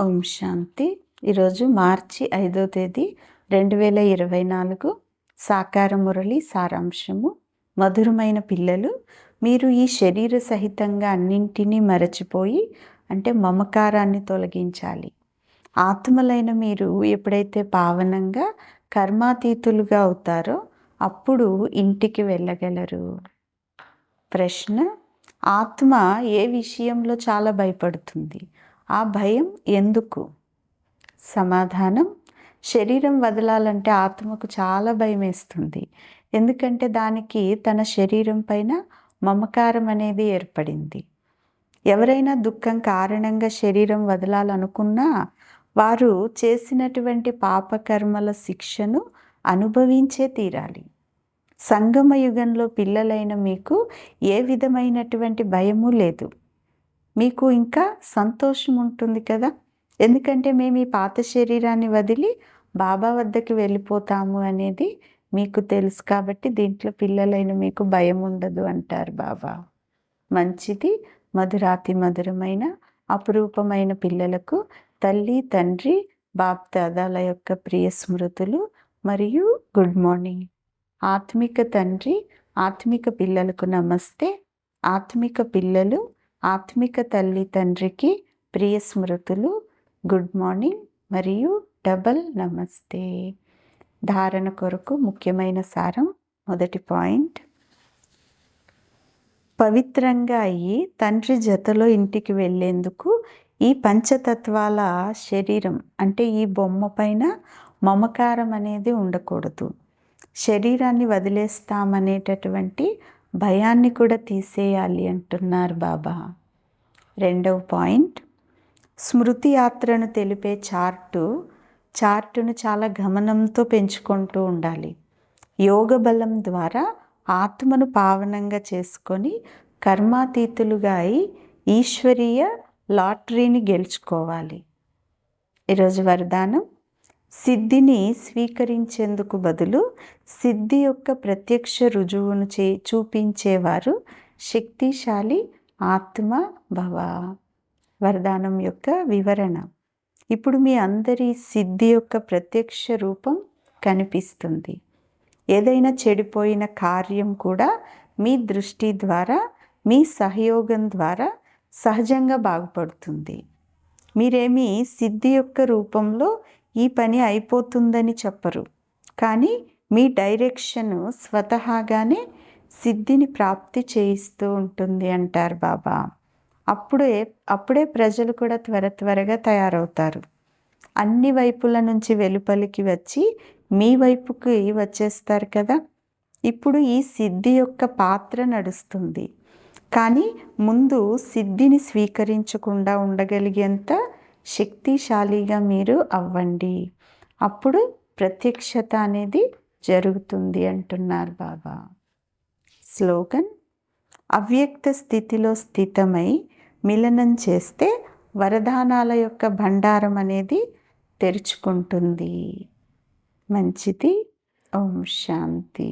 ఓం శాంతి. ఈరోజు మార్చి 5వ తేదీ 2024. సాకార మురళి సారాంశము. మధురమైన పిల్లలు, మీరు ఈ శరీర సహితంగా అన్నింటినీ మరచిపోయి అంటే మమకారాన్ని తొలగించాలి. ఆత్మలైన మీరు ఎప్పుడైతే పావనంగా కర్మాతీతులుగా అవుతారో అప్పుడు ఇంటికి వెళ్ళగలరు. ప్రశ్న: ఆత్మ ఏ విషయంలో చాలా భయపడుతుంది? ఆ భయం ఎందుకు? సమాధానం: శరీరం వదలాలంటే ఆత్మకు చాలా భయం వేస్తుంది. ఎందుకంటే దానికి తన శరీరం పైన మమకారం అనేది ఏర్పడింది. ఎవరైనా దుఃఖం కారణంగా శరీరం వదలాలనుకున్నా వారు చేసినటువంటి పాపకర్మల శిక్షను అనుభవించే తీరాలి. సంగమ యుగంలో పిల్లలైన మీకు ఏ విధమైనటువంటి భయము లేదు. మీకు ఇంకా సంతోషం ఉంటుంది కదా, ఎందుకంటే మేము ఈ పాత శరీరాన్ని వదిలి బాబా వద్దకు వెళ్ళిపోతాము అనేది మీకు తెలుసు. కాబట్టి దీంట్లో పిల్లలైన మీకు భయం ఉండదు అంటారు బాబా. మంచిది. మధురాతి మధురమైన అపురూపమైన పిల్లలకు తల్లి తండ్రి బాప్దాదాల యొక్క ప్రియ స్మృతులు మరియు గుడ్ మార్నింగ్. ఆత్మిక తండ్రి ఆత్మిక పిల్లలకు నమస్తే. ఆత్మిక పిల్లలు ఆత్మిక తల్లి తండ్రికి ప్రియ స్మృతులు, గుడ్ మార్నింగ్ మరియు డబల్ నమస్తే. ధారణ కొరకు ముఖ్యమైన సారం. మొదటి పాయింట్: పవిత్రంగా అయ్యి తండ్రి జతలో ఇంటికి వెళ్ళేందుకు ఈ పంచతత్వాల శరీరం అంటే ఈ బొమ్మ పైన మమకారం అనేది ఉండకూడదు. శరీరాన్ని వదిలేస్తామనేటటువంటి భయాన్ని కూడా తీసేయాలి అంటున్నారు బాబా. రెండవ పాయింట్: స్మృతి యాత్రను తెలిపే చార్టును చాలా గమనంతో పెంచుకుంటూ ఉండాలి. యోగ బలం ద్వారా ఆత్మను పావనంగా చేసుకొని కర్మాతీతులుగా అయి ఈశ్వరీయ లాటరీని గెలుచుకోవాలి. ఈరోజు వరదానం: సిద్ధిని స్వీకరించేందుకు బదులు సిద్ధి యొక్క ప్రత్యక్ష రుజువును చూపించేవారు శక్తిశాలి ఆత్మ భవ. వరదానం యొక్క వివరణ. ఇప్పుడు మీ అందరి సిద్ధి యొక్క ప్రత్యక్ష రూపం కనిపిస్తుంది. ఏదైనా చెడిపోయిన కార్యం కూడా మీ దృష్టి ద్వారా మీ సహయోగం ద్వారా సహజంగా బాగుపడుతుంది. మీరేమీ సిద్ధి యొక్క రూపంలో ఈ పని అయిపోతుందని చెప్పరు, కానీ మీ డైరెక్షన్ స్వతహాగానే సిద్ధిని ప్రాప్తి చేయిస్తూ ఉంటుంది అంటారు బాబా. అప్పుడే ప్రజలు కూడా త్వరగా తయారవుతారు. అన్ని వైపుల నుంచి వెలుపలికి వచ్చి మీ వైపుకి వచ్చేస్తారు కదా. ఇప్పుడు ఈ సిద్ధి యొక్క పాత్ర నడుస్తుంది, కానీ ముందు సిద్ధిని స్వీకరించకుండా ఉండగలిగేంత శక్తిశాలిగా మీరు అవ్వండి. అప్పుడు ప్రత్యక్షత అనేది జరుగుతుంది అంటున్నారు బాబా. స్లోగన్: అవ్యక్త స్థితిలో స్థితమై మిలనం చేస్తే వరదానాల యొక్క భండారం అనేది తెరుచుకుంటుంది. మంచిది. ఓం శాంతి.